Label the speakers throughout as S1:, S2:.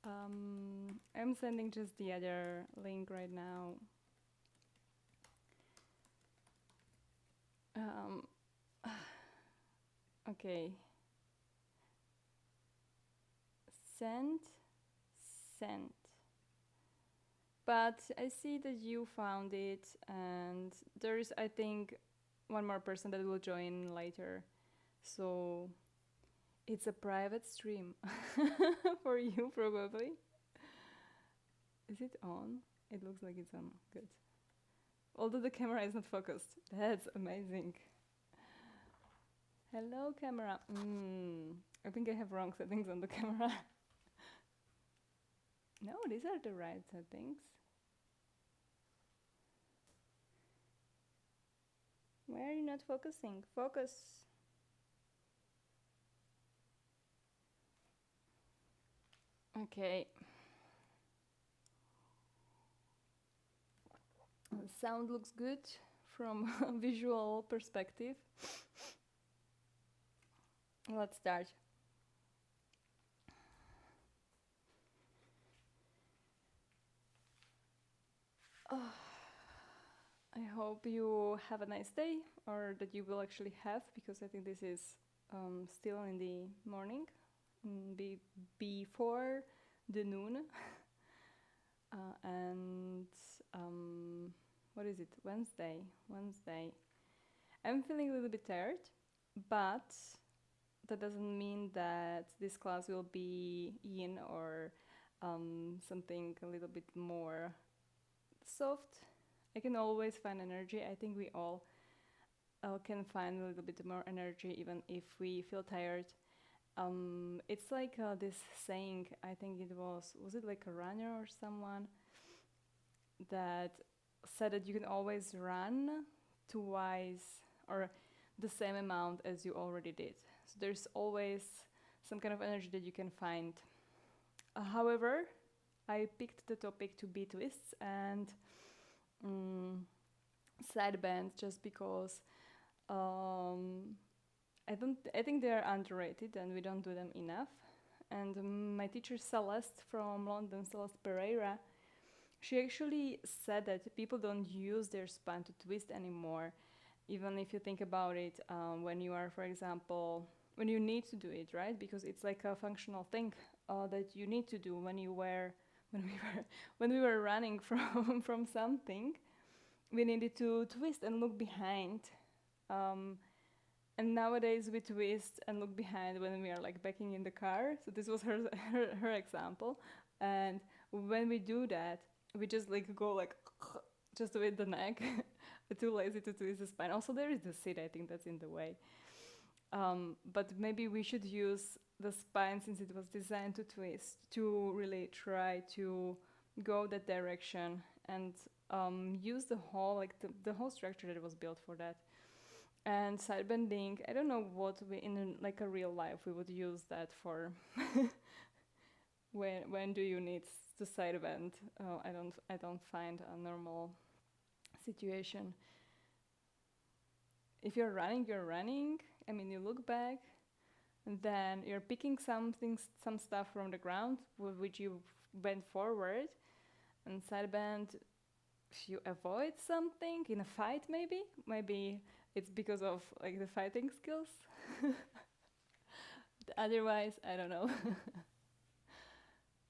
S1: I'm sending just the other link right now. Okay. Send. Send. But I see that you found it, and there's, I think, one more person that will join later. So it's a private stream for you, probably. Is it on? It looks like it's on. Good. Although the camera is not focused. That's amazing. Hello, camera. I think I have wrong settings on the camera. No, these are the right settings. Why are you not focusing? Focus. Okay. The sound looks good from a visual perspective. Let's start. Oh, I hope you have a nice day, or that you will actually have, because I think this is still in the morning, before the noon. And what is it? Wednesday. Wednesday. I'm feeling a little bit tired, but that doesn't mean that this class will be in or something a little bit more soft. I can always find energy. I think we all can find a little bit more energy even if we feel tired. It's like this saying, I think it was it like a runner or someone that said that you can always run twice or the same amount as you already did. So there's always some kind of energy that you can find. However, I picked the topic to be twists and side bands just because I think they are underrated and we don't do them enough. And my teacher Celeste from London, Celeste Pereira, she actually said that people don't use their spine to twist anymore. Even if you think about it, when you are, for example, when you need to do it, right? Because it's like a functional thing that you need to do when you were, when we were, when we were running from something. We needed to twist and look behind. And nowadays we twist and look behind when we are like backing in the car. So this was her example. And when we do that, we just like go like just with the neck. Too lazy to twist the spine. Also, there is the seat. I think that's in the way. But maybe we should use the spine since it was designed to twist to really try to go that direction and use the whole like the whole structure that was built for that. And side bending, I don't know what we in like a real life we would use that for. When do you need to side bend? I don't find a normal situation. If you're running, you're running. I mean, you look back, and then you're picking some stuff from the ground with which you bend forward, and side bend. You avoid something in a fight, maybe it's because of like the fighting skills. Otherwise, I don't know.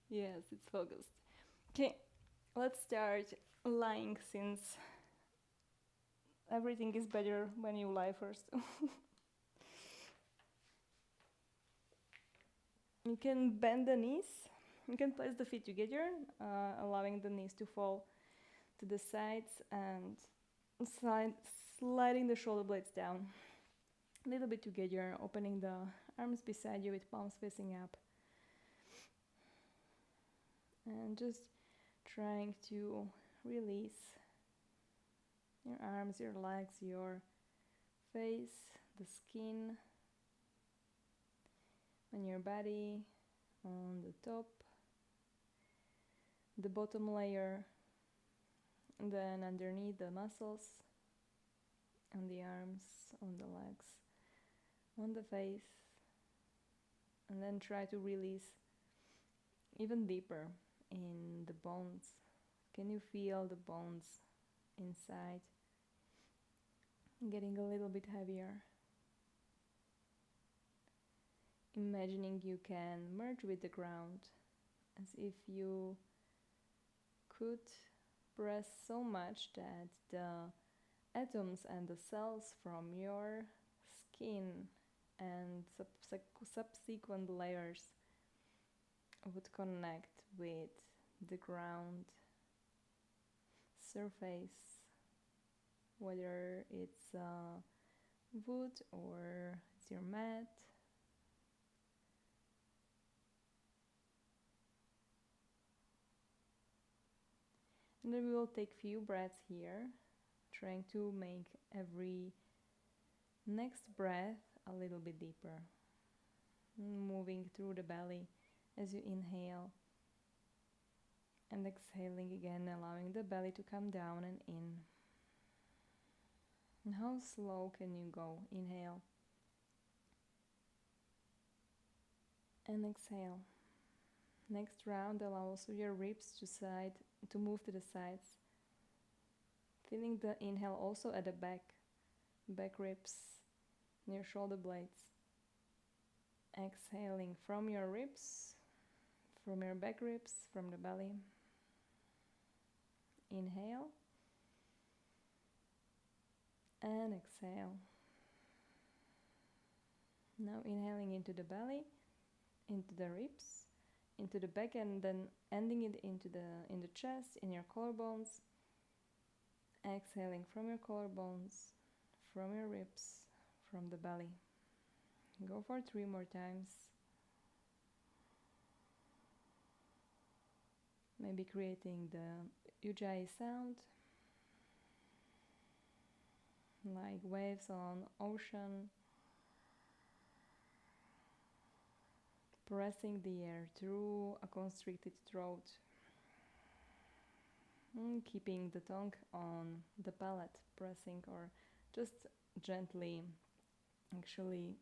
S1: Yes, it's focused. Okay, let's start lying since everything is better when you lie first. You can bend the knees. You can place the feet together, allowing the knees to fall to the sides and sliding the shoulder blades down a little bit together, opening the arms beside you with palms facing up. And just trying to release your arms, your legs, your face, the skin on your body, on the top, the bottom layer, and then underneath the muscles, on the arms, on the legs, on the face, and then try to release even deeper in the bones. Can you feel the bones inside getting a little bit heavier? Imagining you can merge with the ground as if you could press so much that the atoms and the cells from your skin and subsequent layers would connect with the ground surface, whether it's wood or it's your mat. And then we will take few breaths here, trying to make every next breath a little bit deeper, moving through the belly as you inhale and exhaling again, allowing the belly to come down and in. And how slow can you go? Inhale and exhale. Next round, allow also your ribs to move to the sides, feeling the inhale also at the back ribs near shoulder blades. Exhaling from your ribs, from your back ribs, from the belly. Inhale and exhale. Now inhaling into the belly, into the ribs, into the back, and then ending it in the chest, in your collarbones. Exhaling from your collarbones, from your ribs, from the belly. Go for 3 more times. Maybe creating the ujjayi sound, like waves on ocean, pressing the air through a constricted throat, keeping the tongue on the palate, pressing or just gently actually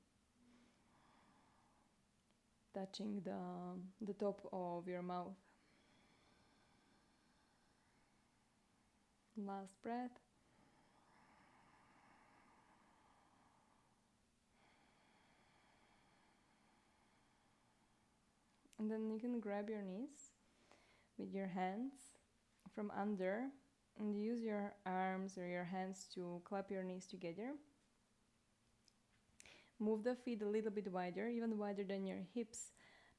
S1: touching the top of your mouth. Last breath. And then you can grab your knees with your hands from under and use your arms or your hands to clap your knees together. Move the feet a little bit wider, even wider than your hips,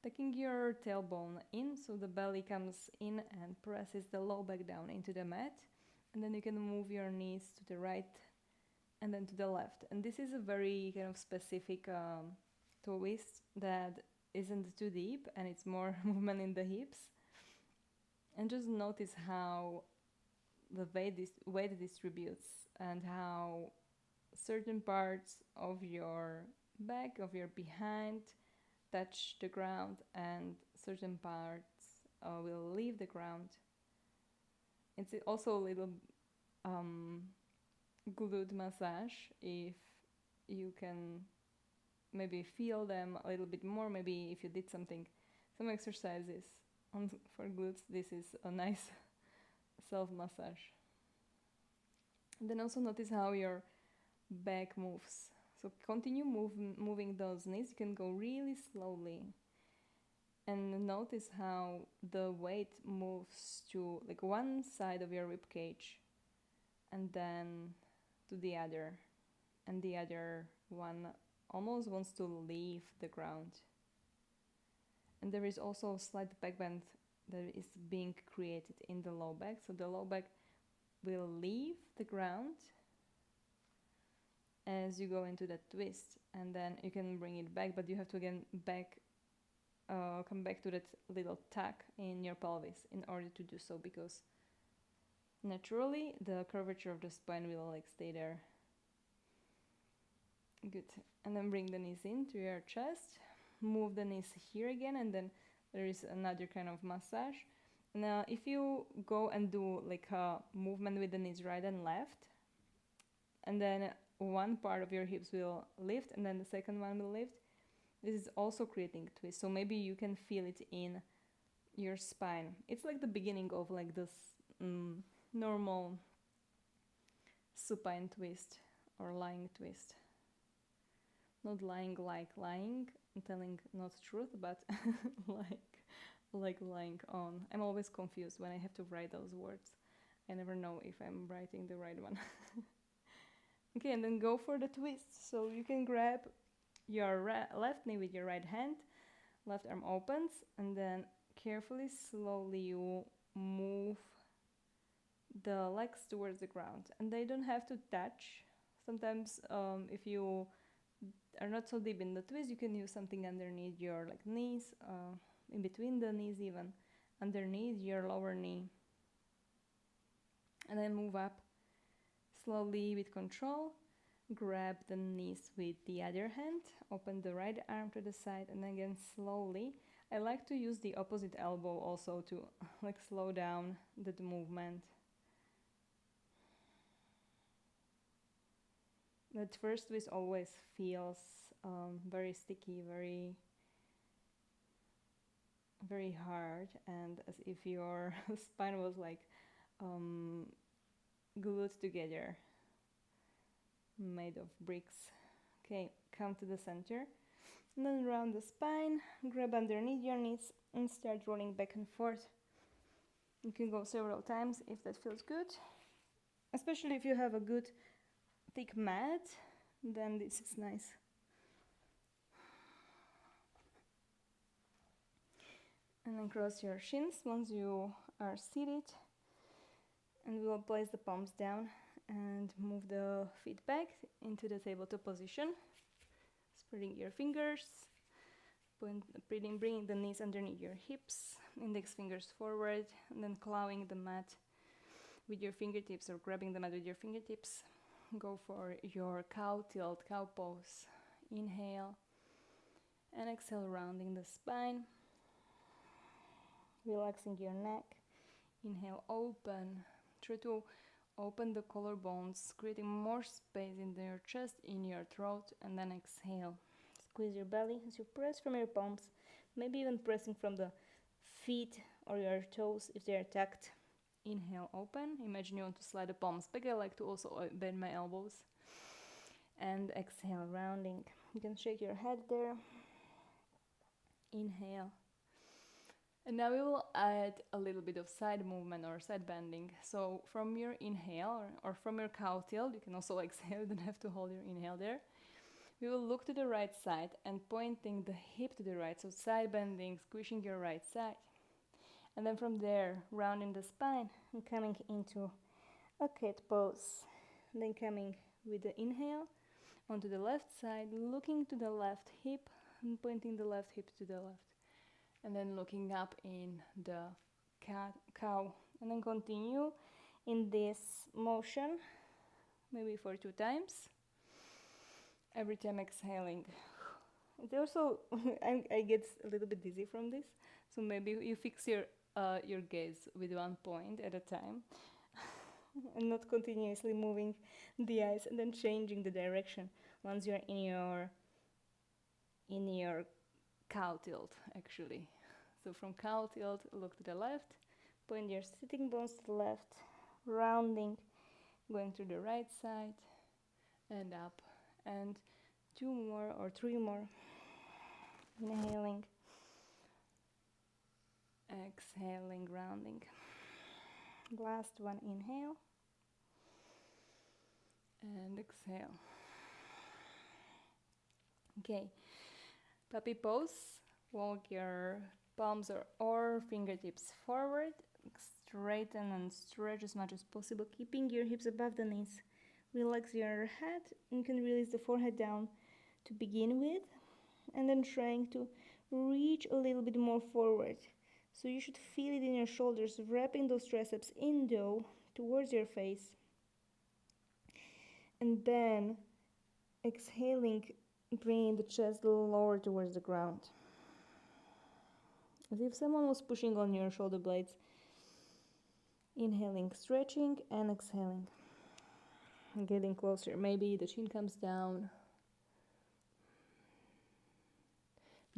S1: tucking your tailbone in so the belly comes in and presses the low back down into the mat. And then you can move your knees to the right and then to the left. And this is a very kind of specific twist that isn't too deep, and it's more movement in the hips. And just notice how the weight distributes and how certain parts of your back, of your behind, touch the ground, and certain parts will leave the ground. It's also a little glute massage if you can maybe feel them a little bit more. Maybe if you did some exercises for glutes, this is a nice self-massage. And then also notice how your back moves. So continue moving those knees. You can go really slowly. And notice how the weight moves to like one side of your rib cage and then to the other. And the other one almost wants to leave the ground. And there is also a slight back bend that is being created in the low back. So the low back will leave the ground as you go into that twist, and then you can bring it back, but you have to again come back to that little tuck in your pelvis in order to do so, because naturally the curvature of the spine will like stay there. Good. And then bring the knees into your chest, move the knees here again, and then there is another kind of massage. Now if you go and do like a movement with the knees right and left, and then one part of your hips will lift and then the second one will lift, this is also creating a twist. So maybe you can feel it in your spine. It's like the beginning of like this normal supine twist or lying twist. Not lying like lying and telling not truth, but like lying on. I'm always confused when I have to write those words. I never know if I'm writing the right one. Okay, and then go for the twist. So you can grab your left knee with your right hand, left arm opens, and then carefully, slowly you move the legs towards the ground. And they don't have to touch. Sometimes if you are not so deep in the twist, you can use something underneath your like knees, in between the knees even, underneath your lower knee. And then move up slowly with control. Grab the knees with the other hand, open the right arm to the side, and again slowly. I like to use the opposite elbow also to like slow down the movement. That first twist always feels very sticky, very hard, and as if your spine was like glued together, made of bricks. Okay, come to the center, and then round the spine, grab underneath your knees, and start rolling back and forth. You can go several times if that feels good, especially if you have a good thick mat, then this is nice. And then cross your shins once you are seated, and we will place the palms down and move the feet back into the tabletop position, spreading your fingers, bringing the knees underneath your hips, index fingers forward, and then clawing the mat with your fingertips or grabbing the mat with your fingertips. Go for your cow tilt, cow pose. Inhale and exhale, rounding the spine, relaxing your neck. Inhale, open. Try to open the collarbones, creating more space in your chest, in your throat, and then exhale. Squeeze your belly as you press from your palms, maybe even pressing from the feet or your toes if they are tucked. Inhale, open. Imagine you want to slide the palms back. I like to also bend my elbows. And exhale, rounding. You can shake your head there. Inhale. And now we will add a little bit of side movement or side bending. So from your inhale or from your cow tilt, you can also exhale, you don't have to hold your inhale there. We will look to the right side and pointing the hip to the right. So side bending, squishing your right side. And then from there, rounding the spine and coming into a cat pose. And then coming with the inhale onto the left side, looking to the left hip and pointing the left hip to the left. And then looking up in the cow. And then continue in this motion, maybe for 2 times. Every time exhaling. It also, I get a little bit dizzy from this. So maybe you fix your gaze with one point at a time and not continuously moving the eyes and then changing the direction once you're in your cow tilt actually. So from cow tilt, look to the left, point your sitting bones to the left, rounding, going to the right side and up, and 2 more or 3 more. Inhaling, exhaling, rounding. Last one, inhale and exhale. Okay, puppy pose. Walk your palms or fingertips forward, straighten and stretch as much as possible, keeping your hips above the knees. Relax your head. You can release the forehead down to begin with, and then trying to reach a little bit more forward. So you should feel it in your shoulders, wrapping those triceps in though towards your face. And then exhaling, bringing the chest lower towards the ground. As if someone was pushing on your shoulder blades. Inhaling, stretching, and exhaling. Getting closer. Maybe the chin comes down.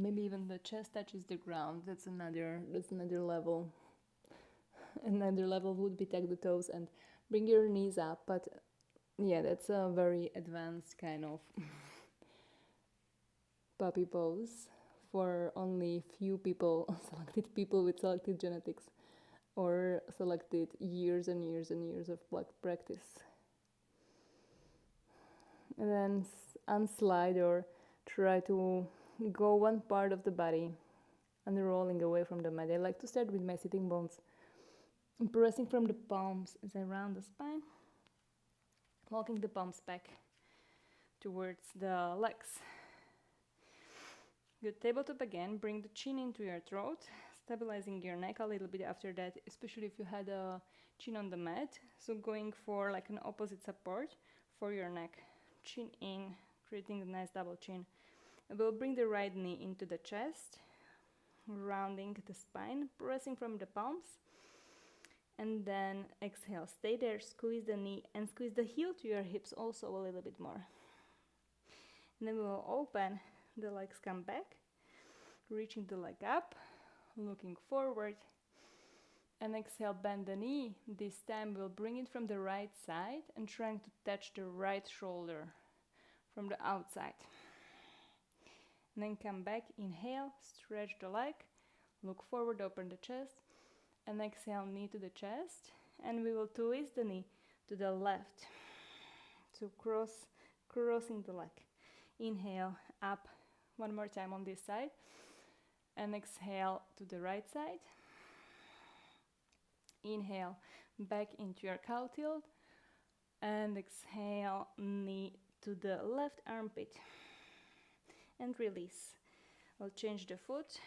S1: Maybe even the chest touches the ground. That's another level. Another level would be tuck the toes and bring your knees up, but yeah, that's a very advanced kind of puppy pose for only few people, selected people with selected genetics or selected years and years and years of practice. And then unslide or try to go one part of the body unrolling away from the mat. I like to start with my sitting bones, pressing from the palms as I round the spine, walking the palms back towards the legs. Good, tabletop again, bring the chin into your throat, stabilizing your neck a little bit after that, especially if you had a chin on the mat. So going for like an opposite support for your neck. Chin in, creating a nice double chin. We'll bring the right knee into the chest, rounding the spine, pressing from the palms. And then exhale, stay there, squeeze the knee and squeeze the heel to your hips also a little bit more. And then we will open, the legs come back, reaching the leg up, looking forward. And exhale, bend the knee. This time we'll bring it from the right side and trying to touch the right shoulder from the outside. And then come back, inhale, stretch the leg, look forward, open the chest. And exhale, knee to the chest. And we will twist the knee to the left. So crossing the leg. Inhale, up, one more time on this side. And exhale to the right side. Inhale, back into your cow tilt. And exhale, knee to the left armpit. And release. I'll change the foot.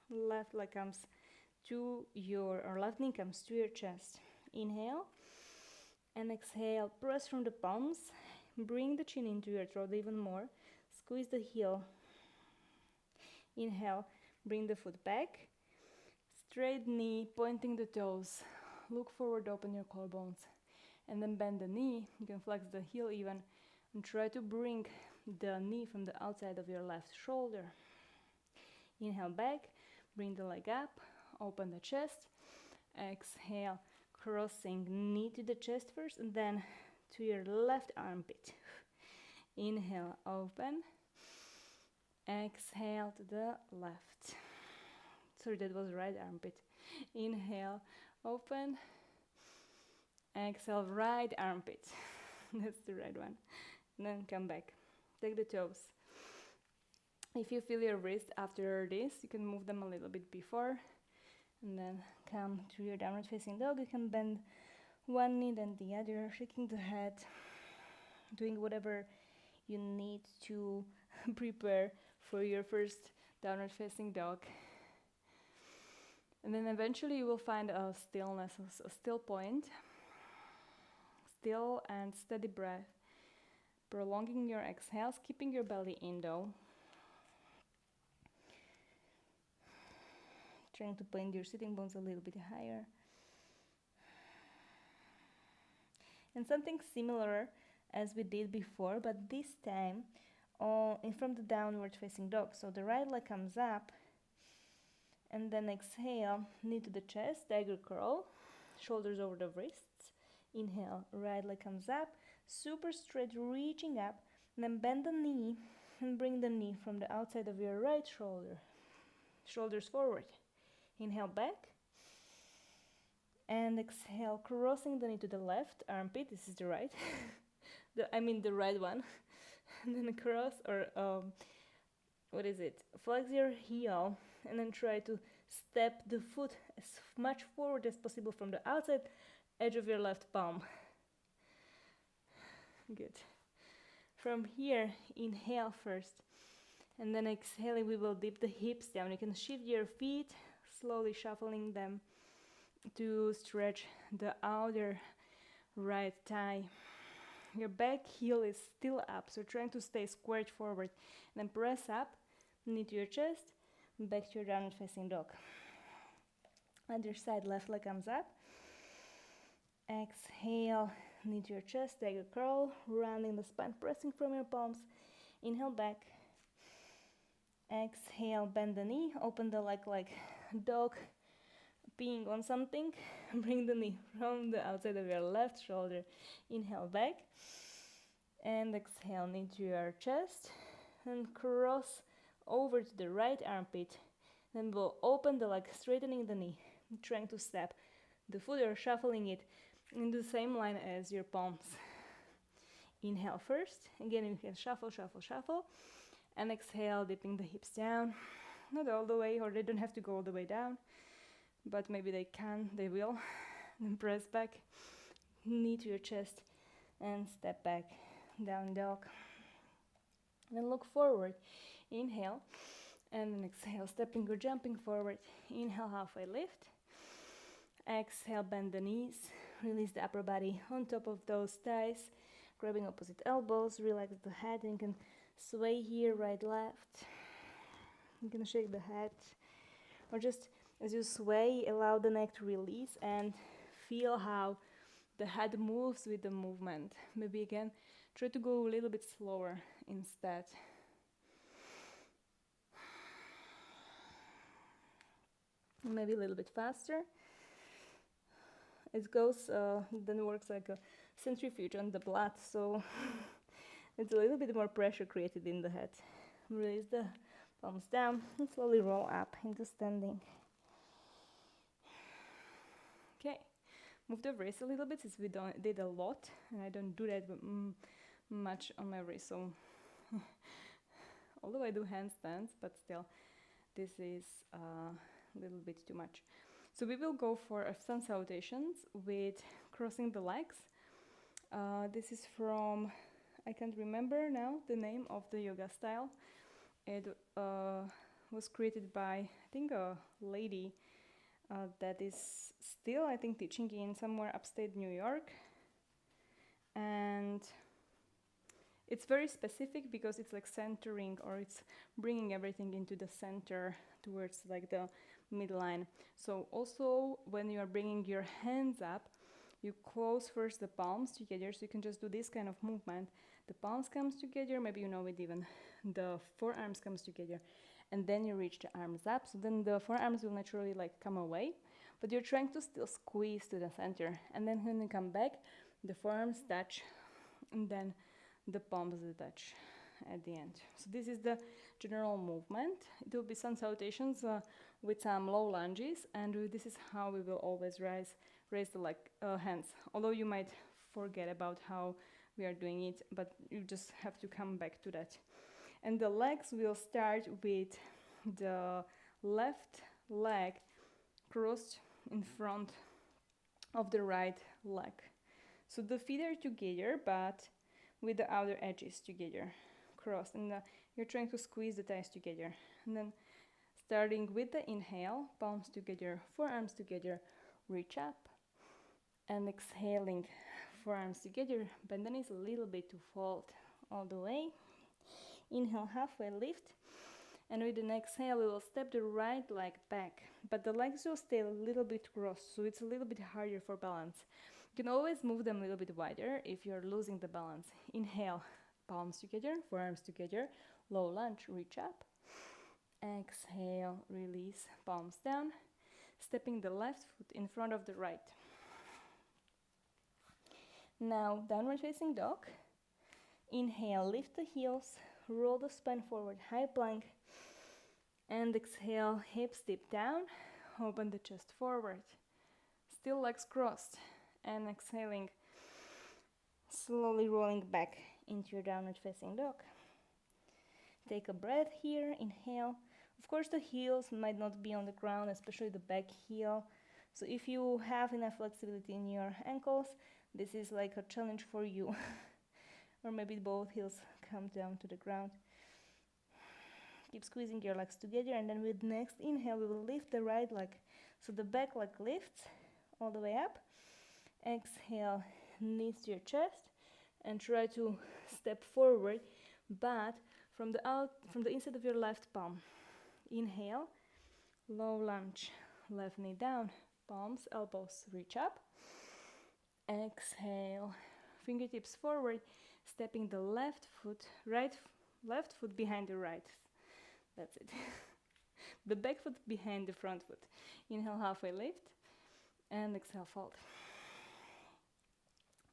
S1: Left leg comes to your, or left knee comes to your chest. Inhale. And exhale, press from the palms. Bring the chin into your throat even more. Squeeze the heel. Inhale, bring the foot back. Straight knee, pointing the toes. Look forward, open your core bones. And then bend the knee. You can flex the heel even. And try to bring the knee from the outside of your left shoulder. Inhale back, bring the leg up, open the chest. Exhale, crossing knee to the chest first and then to your left armpit. Inhale, open. Exhale to the left. Sorry, that was right armpit. Inhale, open. Exhale, right armpit. That's the right one. And then come back. Take the toes. If you feel your wrist after this, you can move them a little bit before. And then come to your downward facing dog. You can bend one knee then the other, shaking the head, doing whatever you need to prepare for your first downward facing dog. And then eventually you will find a stillness, a still point. Still and steady breath. Prolonging your exhales, keeping your belly in though. Trying to point your sitting bones a little bit higher. And something similar as we did before, but this time in from the downward facing dog. So the right leg comes up, and then exhale, knee to the chest, tiger curl, shoulders over the wrists. Inhale, right leg comes up, super straight, reaching up, and then bend the knee and bring the knee from the outside of your right shoulder, shoulders forward. Inhale back, and exhale, crossing the knee to the left armpit. This is the right, the right one. And then cross, or flex your heel, and then try to step the foot as much forward as possible from the outside edge of your left palm. Good. From here, inhale first, and then exhaling, we will dip the hips down. You can shift your feet, slowly shuffling them to stretch the outer right thigh. Your back heel is still up, so trying to stay squared forward. And then press up, knee to your chest, back to your downward facing dog. Other side, left leg comes up. Exhale, knee to your chest, tiger curl, rounding the spine, pressing from your palms. Inhale back. Exhale, bend the knee, open the leg like dog peeing on something. Bring the knee from the outside of your left shoulder. Inhale back. And exhale, knee to your chest. And cross over to the right armpit. Then we'll open the leg, straightening the knee. Trying to step the foot or shuffling it in the same line as your palms. Inhale first. Again, you can shuffle, shuffle, shuffle. And exhale, dipping the hips down. Not all the way, or they don't have to go all the way down. But maybe they can, they will. Then press back, knee to your chest, and step back, down dog. Then look forward. Inhale, and then exhale, stepping or jumping forward. Inhale, halfway lift. Exhale, bend the knees. Release the upper body on top of those thighs. Grabbing opposite elbows, relax the head, and you can sway here, right, left. You can shake the head, or just as you sway, allow the neck to release and feel how the head moves with the movement. Maybe again, try to go a little bit slower instead. Maybe a little bit faster. It goes, then works like a centrifuge on the blood, so it's a little bit more pressure created in the head. Release the palms down and slowly roll up into standing. Okay, move the wrist a little bit since we did a lot, and I don't do that much on my wrist, so although I do handstands, but still this is a little bit too much. So we will go for sun salutations with crossing the legs. This is from, I can't remember now the name of the yoga style. It was created by, I think, a lady that is still, I think, teaching in somewhere upstate New York. And it's very specific because it's like centering, or it's bringing everything into the center towards like the midline. So also when you are bringing your hands up, you close first the palms together, so you can just do this kind of movement. The palms comes together, maybe you know it even, the forearms comes together, and then you reach the arms up, so then the forearms will naturally like come away, but you're trying to still squeeze to the center, and then when you come back, the forearms touch, and then the palms touch at the end. So this is the general movement. It will be sun salutations with some low lunges, and this is how we will always raise the hands. Although you might forget about how we are doing it, but you just have to come back to that. And the legs will start with the left leg crossed in front of the right leg. So the feet are together, but with the outer edges together, crossed, and you're trying to squeeze the thighs together. And then starting with the inhale, palms together, forearms together, reach up, and exhaling, forearms together, bend the knees a little bit to fold all the way. Inhale, halfway lift, and with an exhale, we will step the right leg back, but the legs will stay a little bit crossed, so it's a little bit harder for balance. You can always move them a little bit wider if you're losing the balance. Inhale, palms together, forearms together, low lunge, reach up. Exhale, release, palms down, stepping the left foot in front of the right. Now, downward facing dog. Inhale, lift the heels, roll the spine forward, high plank, and exhale, hips dip down, open the chest forward. Still legs crossed, and exhaling, slowly rolling back into your downward facing dog. Take a breath here, inhale. Of course, the heels might not be on the ground, especially the back heel. So if you have enough flexibility in your ankles, this is like a challenge for you. Or maybe both heels come down to the ground. Keep squeezing your legs together, and then with next inhale, we will lift the right leg. So the back leg lifts all the way up. Exhale, knees to your chest, and try to step forward, but from the inside of your left palm. Inhale, low lunge, left knee down, palms, elbows reach up. Exhale, fingertips forward, stepping the left foot behind the right. That's it. The back foot behind the front foot. Inhale, halfway lift, and exhale, fold.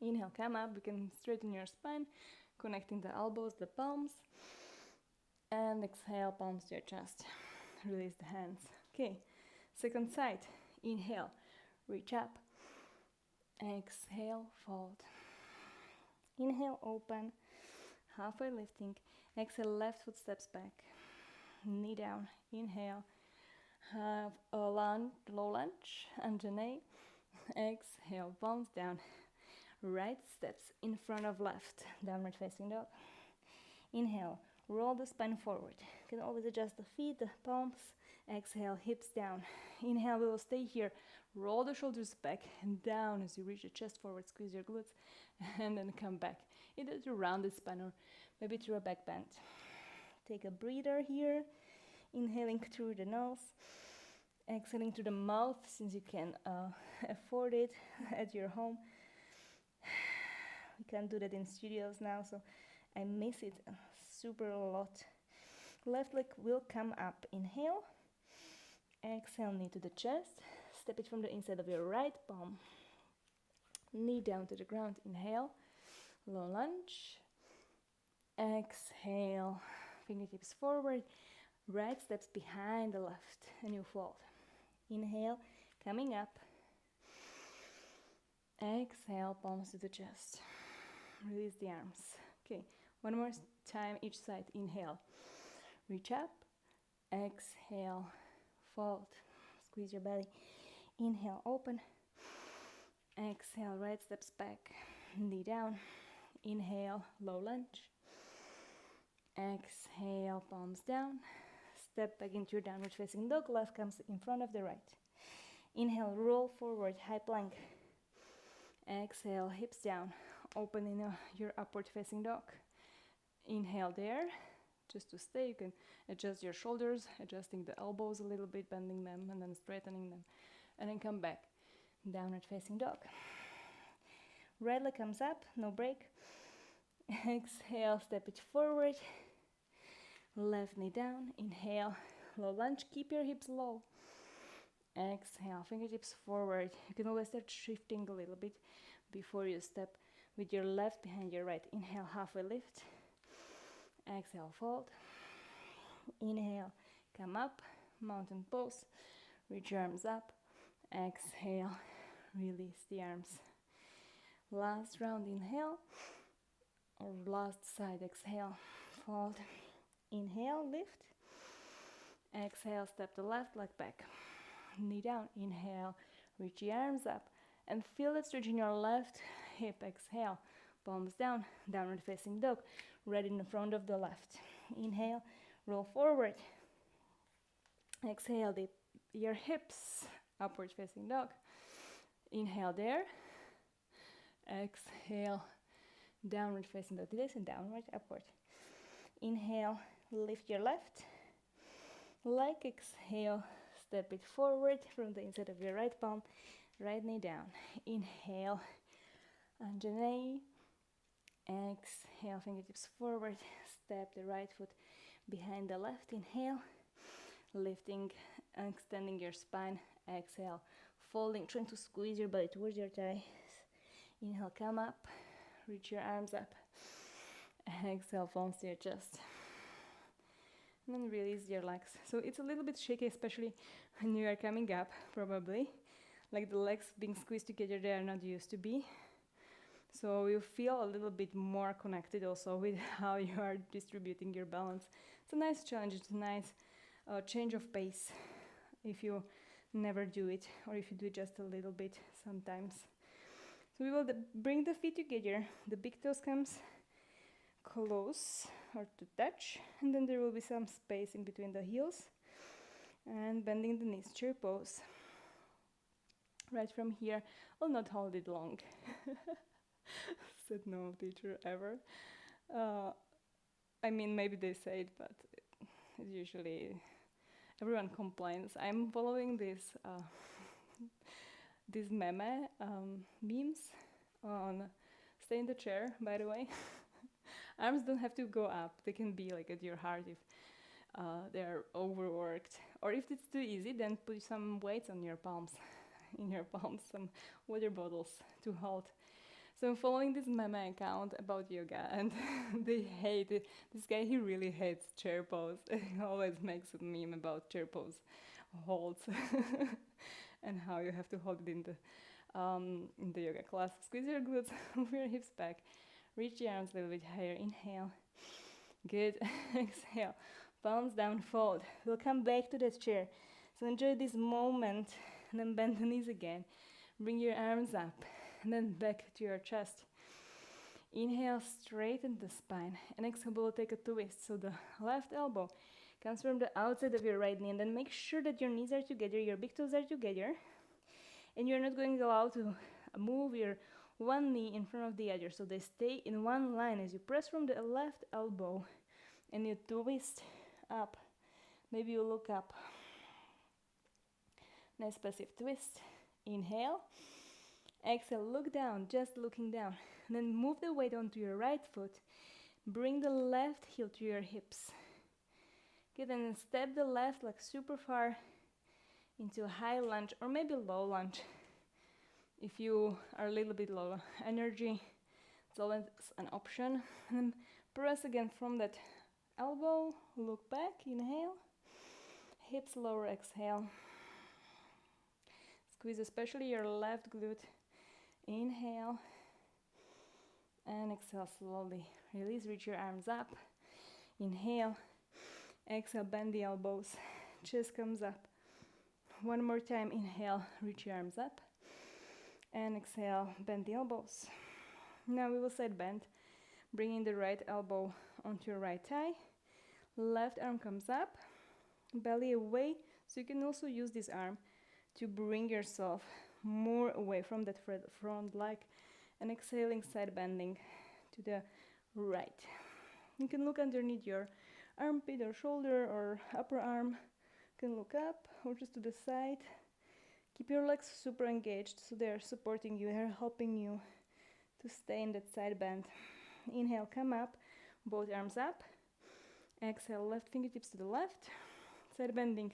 S1: Inhale, come up. You can straighten your spine, connecting the elbows, the palms, and exhale, palms to your chest. Release the hands. Okay, second side. Inhale, reach up. Exhale, fold. Inhale, open, halfway lifting. Exhale, left foot steps back, knee down. Inhale, have a lunge, low lunge, Anjaneyya. Exhale, palms down. Right steps in front of left, downward facing dog. Inhale, roll the spine forward. You can always adjust the feet, the palms. Exhale, hips down. Inhale, we will stay here. Roll the shoulders back and down as you reach the chest forward, squeeze your glutes, and then come back. Either to round the spine or maybe through a back bend. Take a breather here. Inhaling through the nose. Exhaling through the mouth, since you can afford it at your home. We can't do that in studios now, so I miss it super a lot. Left leg will come up. Inhale. Exhale, knee to the chest. Step it from the inside of your right palm. Knee down to the ground. Inhale. Low lunge. Exhale. Fingertips forward. Right steps behind the left. And you fold. Inhale. Coming up. Exhale. Palms to the chest. Release the arms. Okay. One more time each side. Inhale. Reach up. Exhale. Fold. Squeeze your belly. Inhale, open. Exhale, right steps back. Knee down. Inhale, low lunge. Exhale, palms down. Step back into your downward facing dog. Left comes in front of the right. Inhale, roll forward, high plank. Exhale, hips down. Open in your upward facing dog. Inhale there. Just to stay, you can adjust your shoulders, adjusting the elbows a little bit, bending them and then straightening them. And then come back, downward facing dog. Right leg comes up, no break. Exhale, step it forward. Left knee down, inhale, low lunge, keep your hips low. Exhale, fingertips forward. You can always start shifting a little bit before you step with your left behind your right. Inhale, halfway lift. Exhale, fold. Inhale, come up, mountain pose. Reach your arms up. Exhale, release the arms. Last round, inhale. Or last side, exhale, fold. Inhale, lift. Exhale, step the left leg back. Knee down, inhale, reach the arms up. And feel that stretch in your left hip. Exhale, palms down, downward facing dog. Right in front of the left. Inhale, roll forward. Exhale, dip your hips, upward facing dog. Inhale there. Exhale, downward facing dog. This and downward, upward. Inhale, lift your left leg. Exhale, step it forward from the inside of your right palm. Right knee down. Inhale, Anjaneyya. Exhale, fingertips forward. Step the right foot behind the left. Inhale, lifting and extending your spine. Exhale, folding, trying to squeeze your belly towards your thighs. Inhale, come up, reach your arms up. Exhale, palms to your chest. And then release your legs. So it's a little bit shaky, especially when you are coming up, probably. Like the legs being squeezed together, they are not used to be. So you feel a little bit more connected also with how you are distributing your balance. It's a nice challenge, it's a nice change of pace if you never do it, or if you do just a little bit sometimes. So we will bring the feet together, the big toes comes close or to touch, and then there will be some space in between the heels, and bending the knees, chair pose. Right from here, will not hold it long. Said no teacher ever. I mean, maybe they say it, but it's usually everyone complains. I'm following this these meme memes on stay in the chair. By the way, arms don't have to go up; they can be like at your heart. If they're overworked. Or if it's too easy, then put some weights on your palms, in your palms, some water bottles to hold. So I'm following this meme account about yoga, and they hate it. This guy, he really hates chair pose. He always makes a meme about chair pose holds and how you have to hold it in the yoga class. Squeeze your glutes, move your hips back, reach the arms a little bit higher. Inhale. Good. Exhale. Palms down, fold. We'll come back to that chair. So enjoy this moment, and then bend the knees again. Bring your arms up, and then back to your chest. Inhale, straighten the spine, and exhale, we'll take a twist. So the left elbow comes from the outside of your right knee, and then make sure that your knees are together, your big toes are together, and you're not going to allow to move your one knee in front of the other, so they stay in one line as you press from the left elbow and you twist up. Maybe you look up. Nice passive twist. Inhale. Exhale, look down, just looking down. And then move the weight onto your right foot. Bring the left heel to your hips. Okay, then step the left leg super far into a high lunge or maybe low lunge. If you are a little bit low energy, it's always an option. And then press again from that elbow, look back, inhale, hips lower, exhale. Squeeze especially your left glute, inhale, and exhale slowly. Release, reach your arms up, inhale, exhale, bend the elbows, chest comes up. One more time, inhale, reach your arms up. And exhale, bend the elbows. Now we will side bend, bringing the right elbow onto your right thigh. Left arm comes up, belly away. So you can also use this arm to bring yourself more away from that front leg. And exhaling, side bending to the right. You can look underneath your armpit or shoulder or upper arm. You can look up or just to the side. Keep your legs super engaged, so they're supporting you, they're helping you to stay in that side bend. Inhale, come up, both arms up. Exhale, left fingertips to the left. Side bending,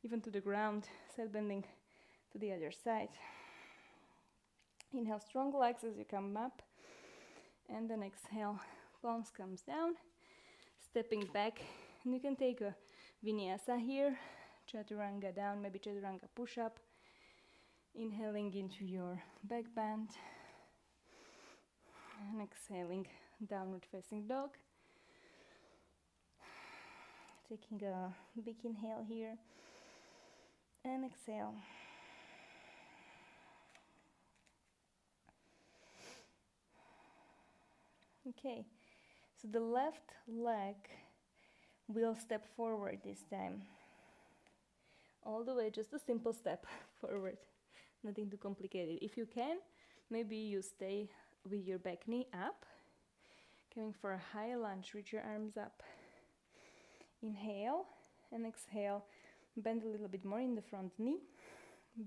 S1: even to the ground. Side bending to the other side. Inhale, strong legs as you come up. And then exhale, palms comes down. Stepping back, and you can take a vinyasa here. Chaturanga down, maybe chaturanga push-up. Inhaling into your back bend and exhaling, downward facing dog. Taking a big inhale here and exhale. Okay, so the left leg will step forward this time. All the way, just a simple step forward. Nothing too complicated. If you can, maybe you stay with your back knee up. Coming for a high lunge, reach your arms up. Inhale and exhale. Bend a little bit more in the front knee,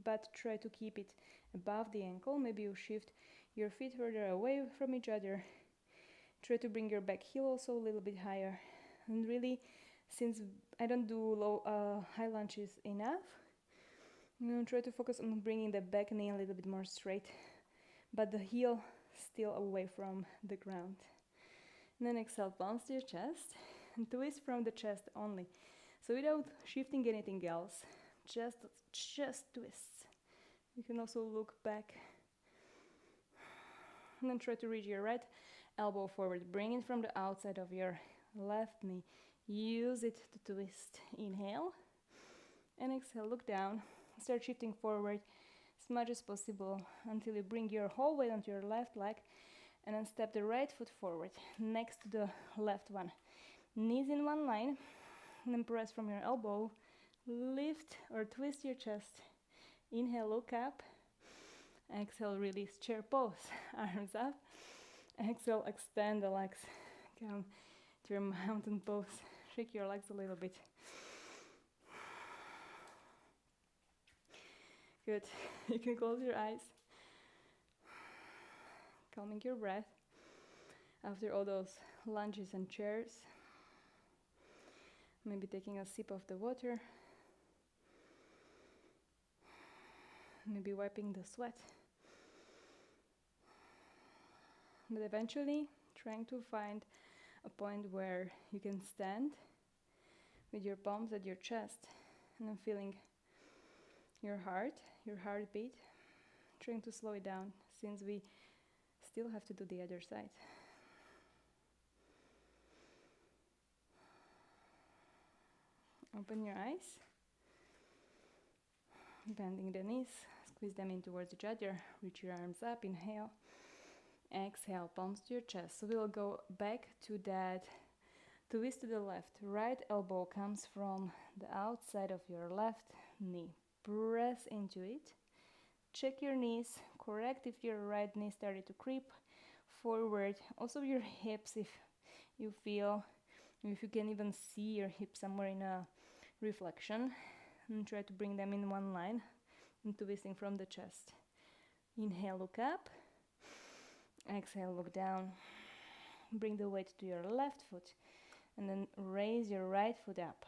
S1: but try to keep it above the ankle. Maybe you shift your feet further away from each other. Try to bring your back heel also a little bit higher. And really, since I don't do high lunges enough, try to focus on bringing the back knee a little bit more straight, but the heel still away from the ground. And then exhale, palms to your chest, and twist from the chest only. So without shifting anything else, just twists. You can also look back. And then try to reach your right elbow forward. Bring it from the outside of your left knee. Use it to twist. Inhale, and exhale, look down. Start shifting forward as much as possible until you bring your whole weight onto your left leg, and then step the right foot forward next to the left one. Knees in one line, and then press from your elbow. Lift or twist your chest. Inhale, look up. Exhale, release, chair pose. Arms up. Exhale, extend the legs. Come to your mountain pose. Shake your legs a little bit. Good. You can close your eyes. Calming your breath after all those lunges and chairs. Maybe taking a sip of the water. Maybe wiping the sweat. But eventually trying to find a point where you can stand with your palms at your chest and then feeling your heartbeat, trying to slow it down since we still have to do the other side. Open your eyes, bending the knees, squeeze them in towards each other, reach your arms up, inhale, exhale, palms to your chest. So we'll go back to that twist to the left. Right elbow comes from the outside of your left knee. Press into it. Check your knees, correct if your right knee started to creep forward. Also your hips, if you feel, if you can even see your hips somewhere in a reflection, and try to bring them in one line and twisting from the chest. Inhale, look up. Exhale, look down. Bring the weight to your left foot and then raise your right foot up.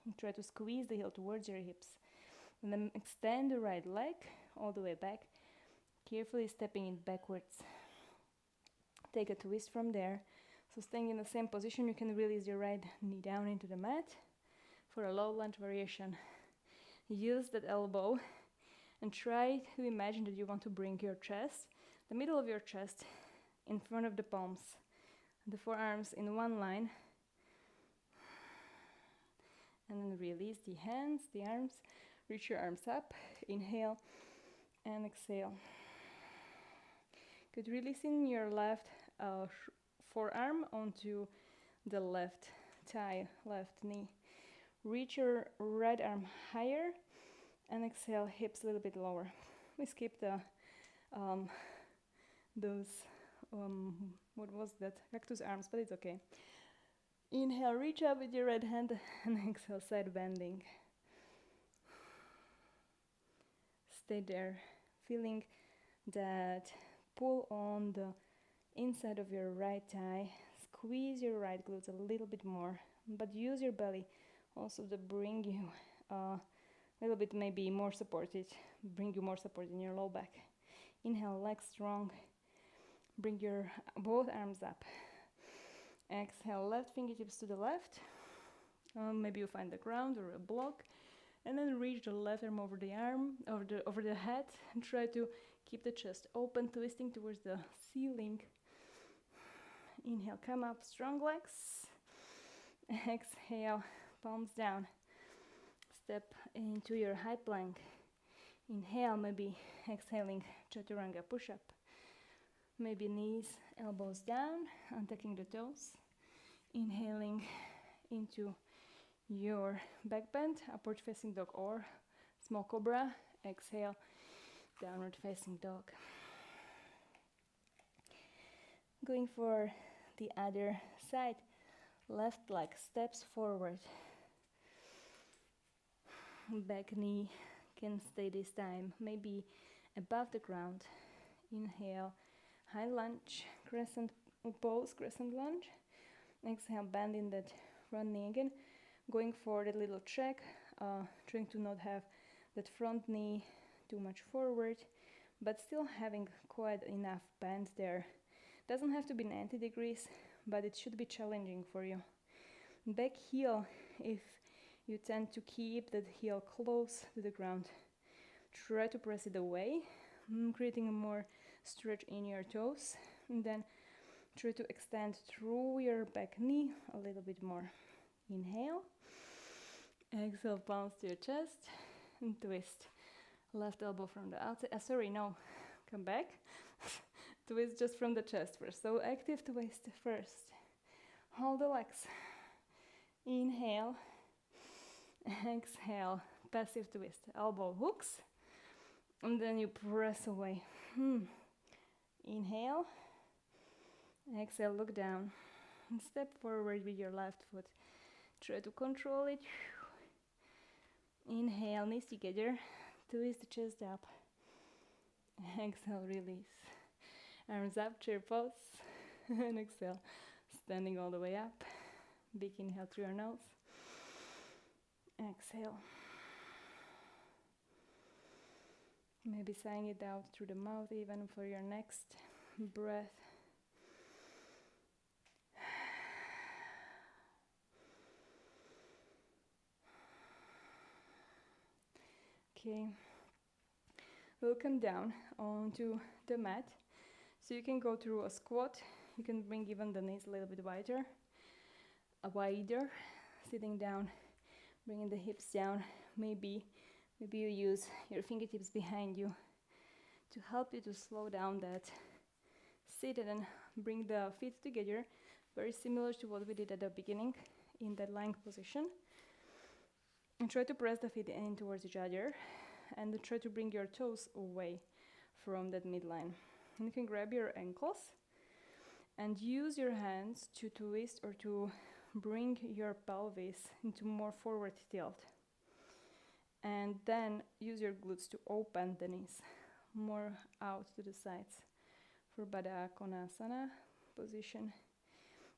S1: And try to squeeze the heel towards your hips. And then extend the right leg all the way back, carefully stepping it backwards. Take a twist from there. So staying in the same position, you can release your right knee down into the mat for a low lunge variation. Use that elbow and try to imagine that you want to bring your chest, the middle of your chest, in front of the palms, the forearms in one line. And then release the hands, the arms, reach your arms up, inhale and exhale. Good, releasing your left forearm onto the left thigh, left knee. Reach your right arm higher and exhale, hips a little bit lower. We skipped what was that? Cactus arms, but it's okay. Inhale, reach up with your right hand and exhale, side bending. Stay there, feeling that pull on the inside of your right thigh. Squeeze your right glutes a little bit more, but use your belly also to bring you a little bit maybe more supported, bring you more support in your low back. Inhale, legs strong. Bring your both arms up. Exhale, left fingertips to the left. Maybe you find the ground or a block. And then reach the left arm over the arm, over the head, and try to keep the chest open, twisting towards the ceiling. Inhale, come up, strong legs. Exhale, palms down. Step into your high plank. Inhale, maybe exhaling, chaturanga push-up. Maybe knees, elbows down, untucking the toes. Inhaling into your back bend, upward facing dog or small cobra. Exhale, downward facing dog. Going for the other side, left leg steps forward. Back knee can stay this time, maybe above the ground. Inhale, high lunge, crescent pose, crescent lunge. Exhale, bending that front knee again. Going for that little check, trying to not have that front knee too much forward, but still having quite enough bend there. Doesn't have to be 90 degrees, but it should be challenging for you. Back heel, if you tend to keep that heel close to the ground, try to press it away, creating a more stretch in your toes, and then try to extend through your back knee a little bit more. Inhale, exhale, palms to your chest, and twist. Left elbow from the outside, come back. Twist just from the chest first, so active twist first. Hold the legs. Inhale, exhale, passive twist, elbow hooks, and then you press away. Inhale, exhale, look down, and step forward with your left foot. Try to control it. Inhale, knees together, twist the chest up. Exhale, release. Arms up, chair pose, and exhale, standing all the way up. Big inhale through your nose. Exhale. Maybe sighing it out through the mouth even for your next breath. Okay, we'll come down onto the mat. So you can go through a squat. You can bring even the knees a little bit wider, sitting down, bringing the hips down. Maybe you use your fingertips behind you to help you to slow down that sit, and then bring the feet together, very similar to what we did at the beginning in that lying position. And try to press the feet in towards each other, and try to bring your toes away from that midline. And you can grab your ankles and use your hands to twist or to bring your pelvis into more forward tilt. And then use your glutes to open the knees more out to the sides for Baddha Konasana position.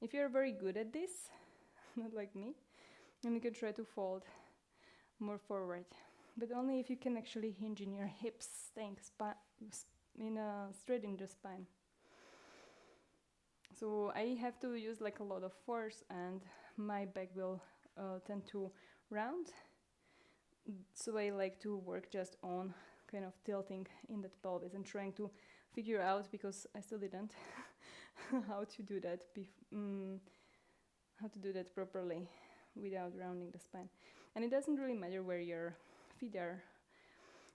S1: If you're very good at this, not like me, then you can try to fold more forward, but only if you can actually hinge in your hips, staying straight in the spine. So I have to use like a lot of force, and my back will tend to round. So I like to work just on kind of tilting in that pelvis and trying to figure out, because I still didn't, how to do that properly without rounding the spine. And it doesn't really matter where your feet are,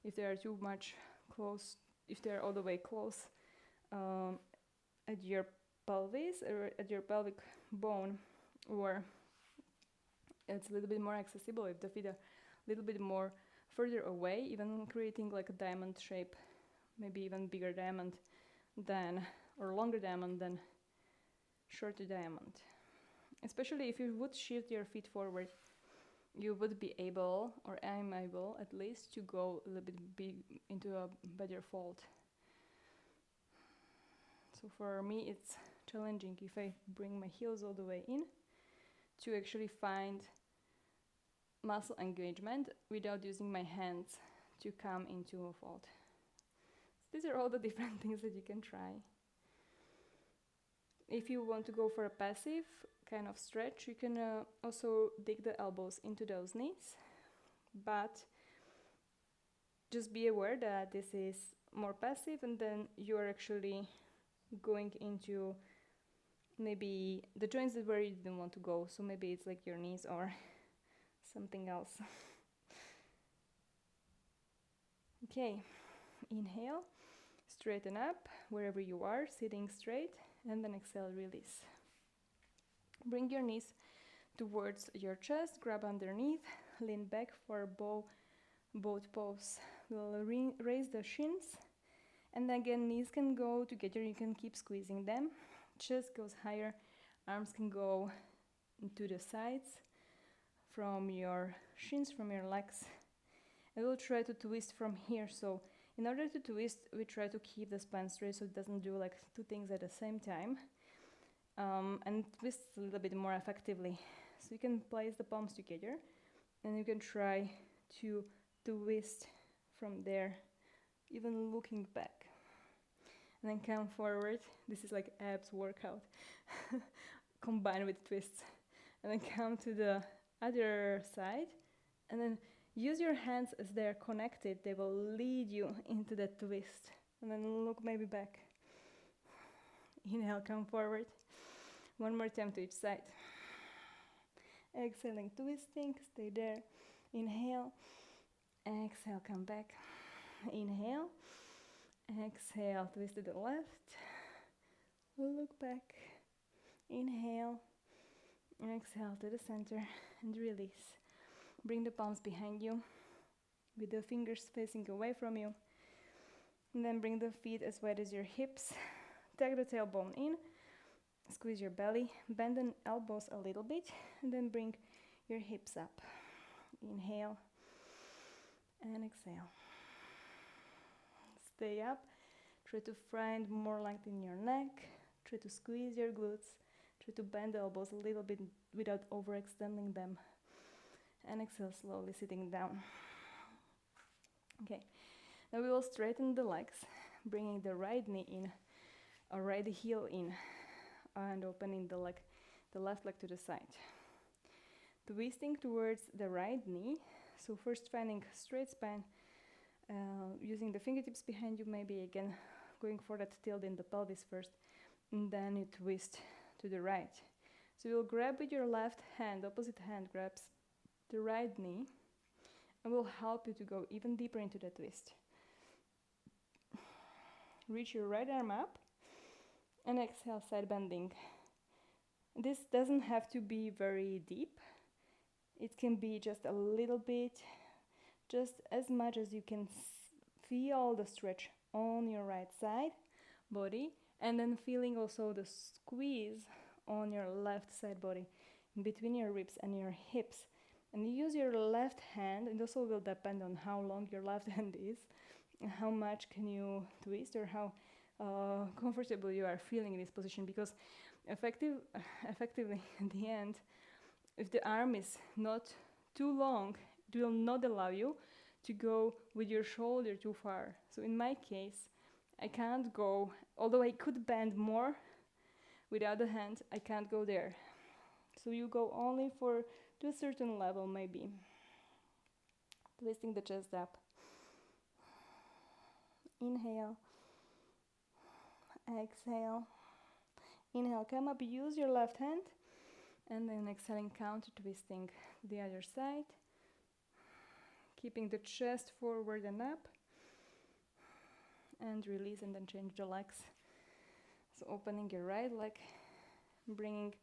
S1: if they are too much close, if they are all the way close at your pelvis or at your pelvic bone, or it's a little bit more accessible if the feet are a little bit more further away, even creating like a diamond shape, maybe even bigger diamond than, or longer diamond than shorter diamond. Especially if you would shift your feet forward, you would be able, or I'm able at least, to go a little bit big into a better fold. So for me it's challenging if I bring my heels all the way in to actually find muscle engagement without using my hands to come into a fold. So these are all the different things that you can try. If you want to go for a passive kind of stretch, you can also dig the elbows into those knees, but just be aware that this is more passive, and then you are actually going into maybe the joints that where you didn't want to go, so maybe it's like your knees or something else. Okay, inhale, straighten up wherever you are, sitting straight, and then exhale, release. Bring your knees towards your chest, grab underneath, lean back for both pose. We'll raise the shins, and again knees can go together, you can keep squeezing them. Chest goes higher, arms can go to the sides from your shins, from your legs. And we'll try to twist from here. So in order to twist, we try to keep the spine straight so it doesn't do like two things at the same time. And twist a little bit more effectively. So you can place the palms together, and you can try to twist from there, even looking back. And then come forward. This is like abs workout combined with twists. And then come to the other side, and then use your hands as they are connected. They will lead you into that twist. And then look maybe back. Inhale, come forward. One more time to each side. Exhaling, twisting, stay there. Inhale, exhale, come back. Inhale, exhale, twist to the left. Look back. Inhale, exhale to the center, and release. Bring the palms behind you with the fingers facing away from you. And then bring the feet as wide as your hips. Tuck the tailbone in. Squeeze your belly. Bend the elbows a little bit. And then bring your hips up. Inhale and exhale. Stay up. Try to find more length in your neck. Try to squeeze your glutes. Try to bend the elbows a little bit without overextending them. And exhale, slowly sitting down. Okay, now we will straighten the legs, bringing the right knee in, or right heel in, and opening the left leg to the side. Twisting towards the right knee. So first finding straight spine, using the fingertips behind you, maybe again going for that tilt in the pelvis first, and then you twist to the right. So you'll grab with your left hand, opposite hand grabs the right knee, and will help you to go even deeper into the twist. Reach your right arm up, and exhale, side bending. This doesn't have to be very deep. It can be just a little bit, just as much as you can feel the stretch on your right side body, and then feeling also the squeeze on your left side body, in between your ribs and your hips. And you use your left hand, and also will depend on how long your left hand is, and how much can you twist, or how comfortable you are feeling in this position, because effectively at the end, if the arm is not too long, it will not allow you to go with your shoulder too far. So in my case, I can't go, although I could bend more with the other hand, I can't go there. So you go only to a certain level, maybe. Twisting the chest up. Inhale. Exhale. Inhale, come up, use your left hand. And then exhaling, counter twisting the other side. Keeping the chest forward and up. And release, and then change the legs. So opening your right leg, bringing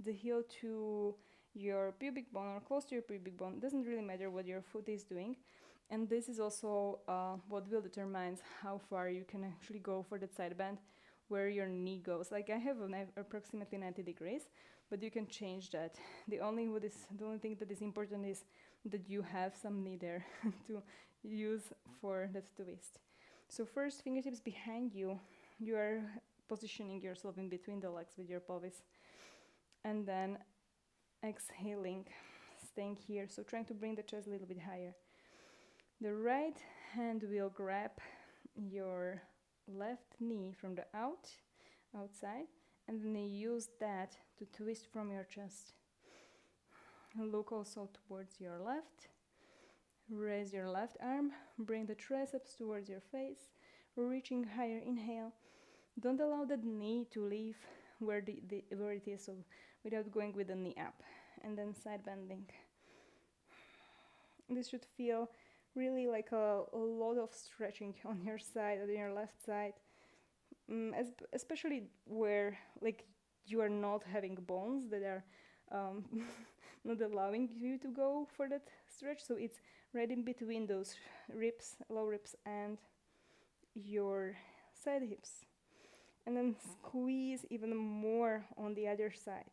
S1: the heel to your pubic bone or close to your pubic bone. Doesn't really matter what your foot is doing. And this is also what will determine how far you can actually go for that side bend, where your knee goes. Like I have approximately 90 degrees, but you can change that. The only thing that is important is that you have some knee there to use for that twist. So first, fingertips behind you. You are positioning yourself in between the legs with your pelvis. And then exhaling, staying here. So trying to bring the chest a little bit higher. The right hand will grab your left knee from the outside, and then you use that to twist from your chest. Look also towards your left. Raise your left arm, bring the triceps towards your face, reaching higher. Inhale. Don't allow the knee to leave where it is, so without going with the knee up. And then side bending. This should feel really like a lot of stretching on your side, on your left side, especially where like you are not having bones that are not allowing you to go for that stretch. So it's right in between those ribs, low ribs, and your side hips. And then squeeze even more on the other side.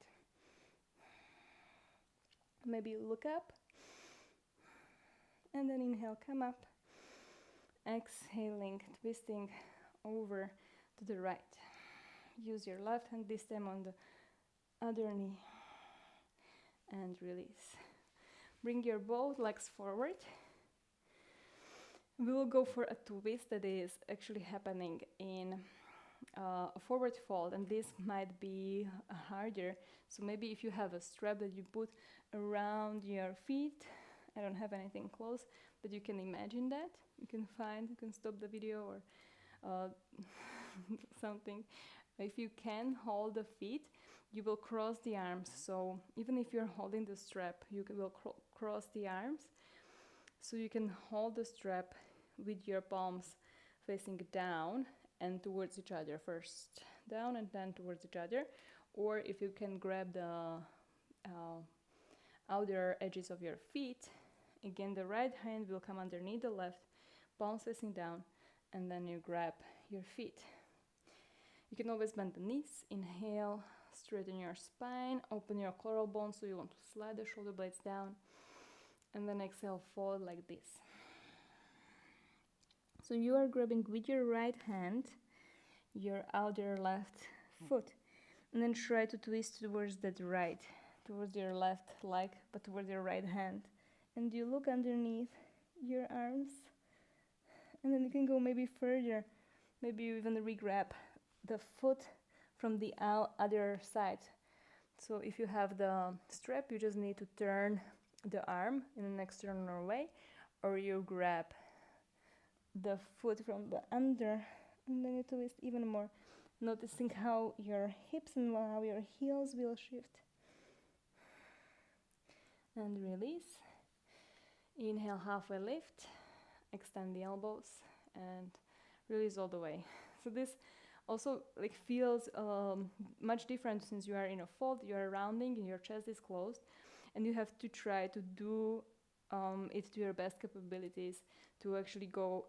S1: Maybe look up. And then inhale, come up. Exhaling, twisting over to the right. Use your left hand this time on the other knee. And release. Bring your both legs forward. We will go for a twist that is actually happening in a forward fold, and this might be harder. So maybe if you have a strap that you put around your feet, I don't have anything close, but you can imagine that. You can stop the video or something. If you can hold the feet, you will cross the arms. So even if you're holding the strap, you will cross the arms. So you can hold the strap with your palms facing down and towards each other. First down and then towards each other. Or if you can grab the outer edges of your feet, again the right hand will come underneath the left, palms facing down, and then you grab your feet. You can always bend the knees. Inhale, straighten your spine, open your coral bones, so you want to slide the shoulder blades down, and then exhale, fold like this. So you are grabbing with your right hand your outer left foot, and then try to twist towards that right, towards your left leg, but towards your right hand. and you look underneath your arms, and then you can go maybe further. Maybe you even re-grab the foot from the other side. So if you have the strap, you just need to turn the arm in an external way, or you grab the foot from the under, and then you twist even more, noticing how your hips and how your heels will shift. And release. Inhale, halfway lift, extend the elbows, and release all the way. So this also like feels much different since you are in a fold, you are rounding and your chest is closed, and you have to try to do it to your best capabilities to actually go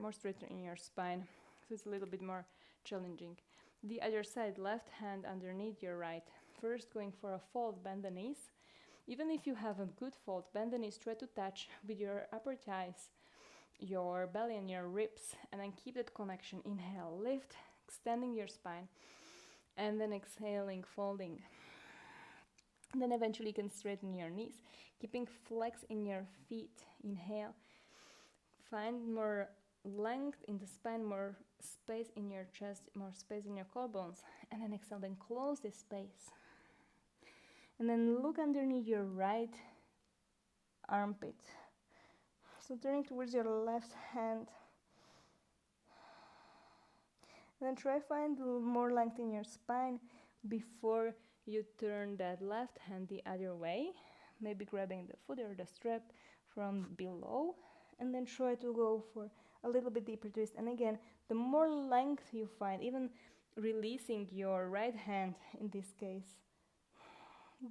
S1: more straighter in your spine. So it's a little bit more challenging. The other side, left hand underneath your right. First going for a fold, bend the knees. Even if you have a good fold, bend the knees, try to touch with your upper thighs, your belly and your ribs, and then keep that connection. Inhale, lift, extending your spine, and then exhaling, folding. And then eventually you can straighten your knees, keeping flex in your feet. Inhale, find more length in the spine, more space in your chest, more space in your collarbones, and then exhale, then close this space. And then look underneath your right armpit. So turning towards your left hand. Then try find more length in your spine before you turn that left hand the other way. Maybe grabbing the foot or the strap from below. And then try to go for a little bit deeper twist. And again, the more length you find, even releasing your right hand in this case,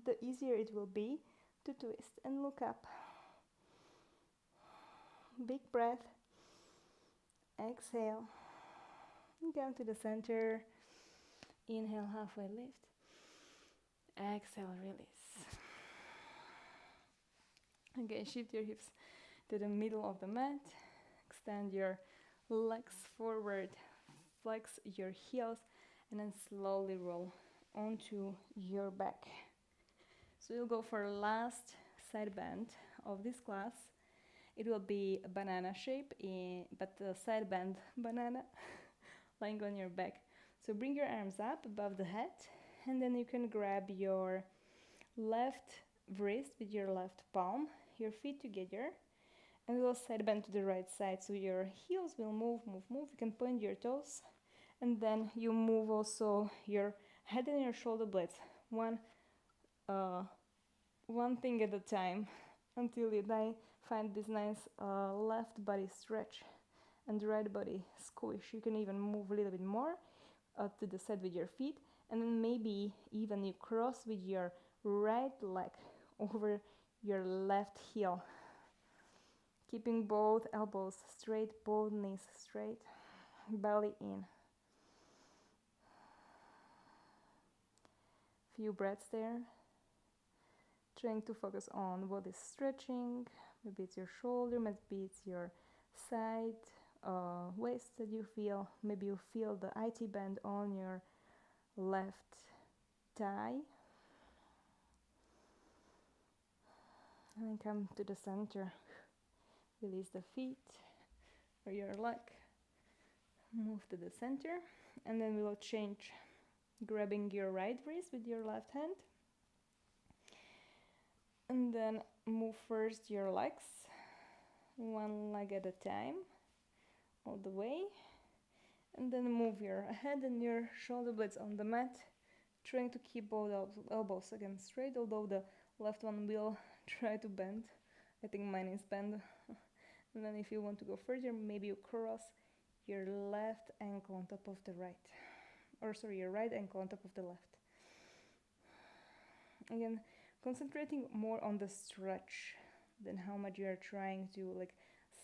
S1: the easier it will be to twist and look up. Big breath. Exhale. Come to the center. Inhale, halfway lift. Exhale, release. Okay, shift your hips to the middle of the mat. Extend your legs forward. Flex your heels and then slowly roll onto your back. So we'll go for last side bend of this class. It will be a banana shape, but a side bend banana lying on your back. So bring your arms up above the head, and then you can grab your left wrist with your left palm, your feet together, and we'll side bend to the right side. So your heels will move. You can point your toes, and then you move also your head and your shoulder blades. One thing at a time until you find this nice left body stretch and right body squish. You can even move a little bit more to the side with your feet, and then maybe even you cross with your right leg over your left heel, keeping both elbows straight, both knees straight, belly in. Few breaths there, trying to focus on what is stretching. Maybe it's your shoulder, maybe it's your side waist that you feel. Maybe you feel the IT band on your left thigh. And then come to the center. Release the feet or your leg. Move to the center, and then we will change, grabbing your right wrist with your left hand. And then move first your legs, one leg at a time, all the way. And then move your head and your shoulder blades on the mat, trying to keep both elbows again straight, although the left one will try to bend. I think mine is bent. And then if you want to go further, maybe you cross your left ankle on top of the right. Your right ankle on top of the left. Again, concentrating more on the stretch than how much you are trying to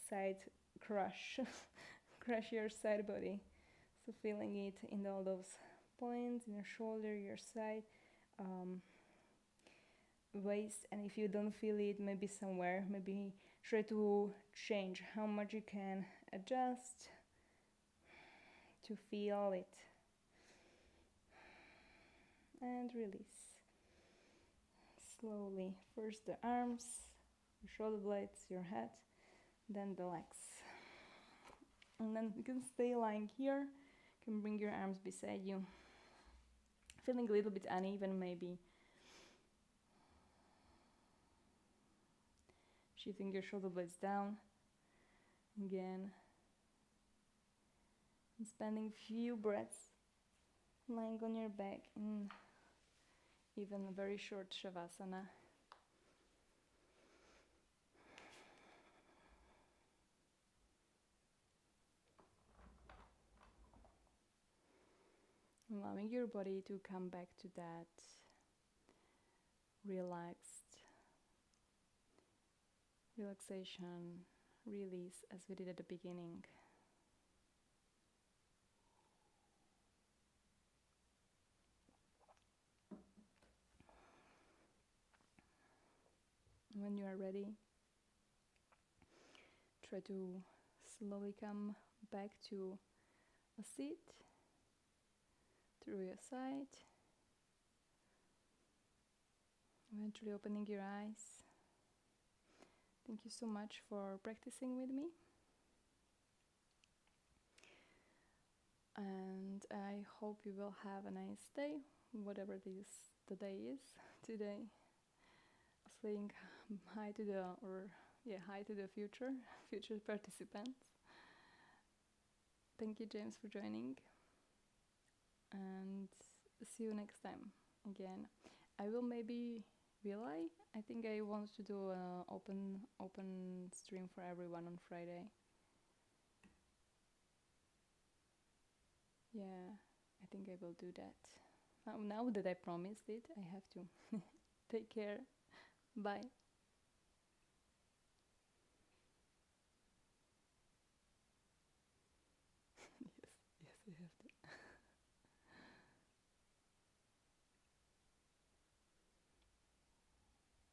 S1: side crush your side body. So feeling it in all those points in your shoulder, your side, waist, and if you don't feel it, maybe somewhere, maybe try to change how much you can adjust to feel it. And release. Slowly, first the arms, your shoulder blades, your head, then the legs. And then you can stay lying here, you can bring your arms beside you, feeling a little bit uneven maybe. Shifting your shoulder blades down again. And spending few breaths lying on your back in even a very short Shavasana. Allowing your body to come back to that relaxation, release as we did at the beginning. When you are ready, try to slowly come back to a seat through your side, eventually opening your eyes. Thank you so much for practicing with me. And I hope you will have a nice day, whatever the day is today. Saying hi to the future participants. Thank you, James, for joining. And see you next time again. I will I think I want to do an open stream for everyone on Friday. Yeah, I think I will do that. Now that I promised it, I have to. Take care. Bye.